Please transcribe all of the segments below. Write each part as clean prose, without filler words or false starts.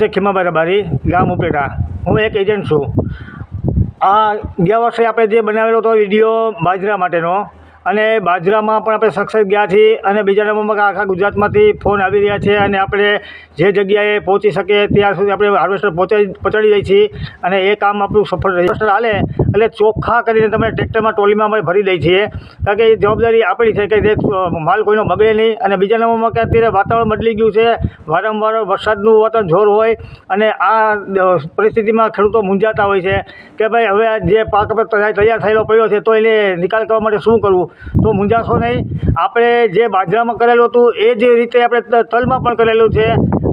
ખીમાભાઈ રબારી, ગામ ઉપલેટા. હું એક એજન્ટ છું. આ ગયા વર્ષે આપણે જે બનાવેલો હતો વિડીયો બાજરા માટેનો, અને બાજરામાં પણ આપણે સક્સેસ ગયા છીએ, અને બીજા નંબરમાં આખા ગુજરાતમાંથી ફોન આવી રહ્યા છે, અને આપણે જે જગ્યાએ પહોંચી શકીએ ત્યાં સુધી આપણે હાર્વેસ્ટર પહોંચાડી દઈએ છીએ, અને એ કામ આપણું સફળ રહ્યું. હાર્વેસ્ટર હાલે એટલે ચોખ્ખા કરીને તમે ટ્રેક્ટરમાં ટ્રોલીમાં અમે ભરી દઈએ છીએ, કારણ કે એ જવાબદારી આપણી છે કે જે માલ કોઈનો બગડે નહીં. અને બીજા નંબરમાં કે અત્યારે વાતાવરણ બદલી ગયું છે, વારંવાર વરસાદનું વાતાવરણ જોર હોય, અને આ પરિસ્થિતિમાં ખેડૂતો મૂંઝાતા હોય છે કે ભાઈ હવે જે પાક તૈયાર થયેલો પડ્યો છે તો એને નિકાલ કરવા માટે શું કરવું. તો મૂંઝાશો નહીં. આપણે જે બાજરામાં કરેલું હતું એ જ રીતે આપણે તલમાં પણ કરેલું છે,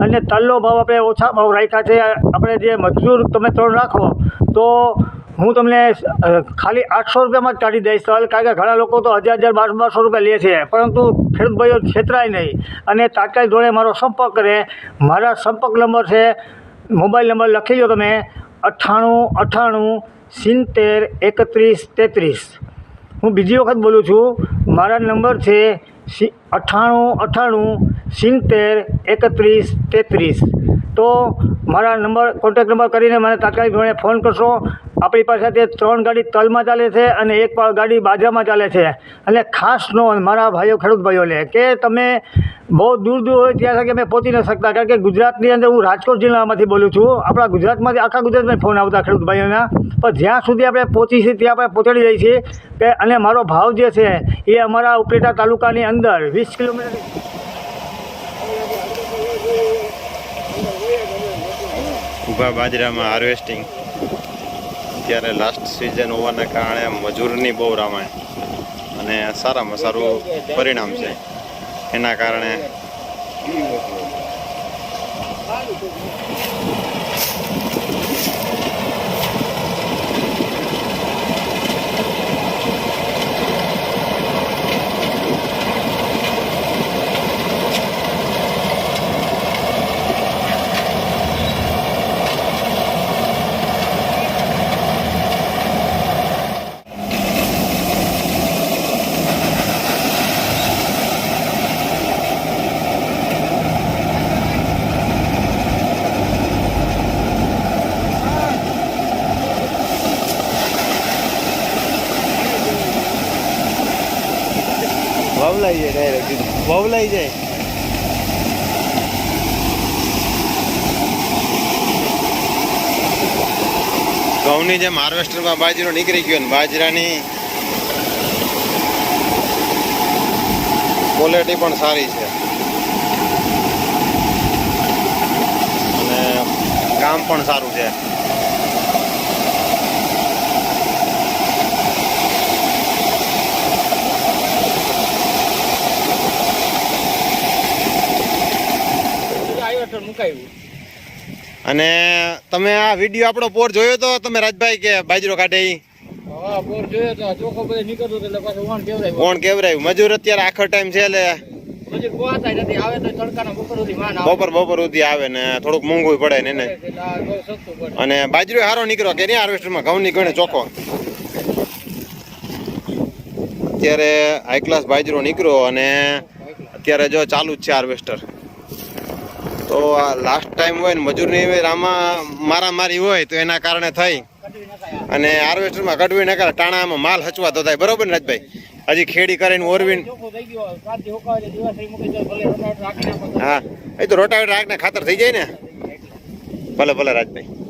અને તલનો ભાવ આપણે ઓછા ભાવ રાખ્યા છે. આપણે જે મજૂર તમે 3 રાખો તો હું તમને ખાલી 800 રૂપિયામાં જ કાઢી દઈશ તલ, કારણ કે ઘણા લોકો તો 1000 1200 રૂપિયા લે છે, પરંતુ ખેડૂત ભાઈઓ છેતરાય નહીં અને તાત્કાલિક ધોરણે મારો સંપર્ક કરે. મારા સંપર્ક નંબર છે, મોબાઈલ નંબર લખી લો તમે, 98 98 70 31 33. હું બીજી વખત બોલું છું, મારા નંબર છે 98 70 31 33. તો મારા નંબર કોન્ટેક્ટ નંબર કરીને મને તાત્કાલિક ધોરણે ફોન કરશો. આપણી પાસે તે 3 ગાડી તલમાં ચાલે છે અને 1 ગાડી બાજરામાં ચાલે છે. અને ખાસ નોંધ મારા ભાઈઓ ખેડૂત ભાઈઓને કે તમે બહુ દૂર હોય ત્યાં સુધી અમે પહોંચી ન શકતા, કારણ કે ગુજરાતની અંદર હું રાજકોટ જિલ્લામાંથી બોલું છું. આપણા ગુજરાતમાંથી આખા ગુજરાતમાં ફોન આવતા ખેડૂત ભાઈઓના, પણ જ્યાં સુધી આપણે પહોંચી છીએ ત્યાં આપણે પહોંચાડી દઈએ છીએ કે. અને મારો ભાવ જે છે એ અમારા ઉપલેટા તાલુકાની અંદર 20 કિલોમીટર ઊભા બાજરામાં હાર્વેસ્ટિંગ અત્યારે લાસ્ટ સિઝન હોવાના કારણે મજૂરની બહુ રામાયણ, અને સારામાં સારું પરિણામ છે એના કારણે. વવલાઈ જાય ડાયરેક્ટ, વવલાઈ જાય. ઘઉંની જેમ હાર્વેસ્ટરમાં બાજરો નીકળી ગયો ને બાજરાની ક્વોલિટી પણ સારી છે અને કામ પણ સારું છે. અને તમે આ વિડીયો આપણો પોર જોયો તો તમે રાજભાઈ કે બાજરો કાઢે ઈ? હા, પોર જોયો તો ચોખ્ખો બધે નીકળતો એટલે પાછો ઓણ કેવરાયું. કોણ કેવરાયું? મજૂર અત્યારે આખો ટાઈમ છે એટલે મજૂર પહોંચાય નથી, આવે તો તડકાના બપોર સુધી માન આવે. બપોર સુધી આવે ને થોડુંક મોંઘું પડે ને એને. અને બાજરો સારો નીકળ્યો કે નહીં હાર્વેસ્ટરમાં? ઘઉં ની ગણે ચોખ્ખો. અત્યારે હાઈ ક્લાસ બાજરો નીકળ્યો અને અત્યારે જો ચાલુ જ છે હાર્વેસ્ટર. તો આ લાસ્ટ ટાઈમ હોય ને મજૂરની આમાં મારામારી હોય તો એના કારણે થઈ અને હાર્વેસ્ટરમાં કઢવી નકારે ટાણામાં માલ હચવાતો થાય. બરોબર ને રાજભાઈ? હજી ખેડી કરીને ઓરવીને, હા એ તો રોટાવેટર રાખને ખાતર થઈ જાય ને. ભલે ભલે રાજભાઈ.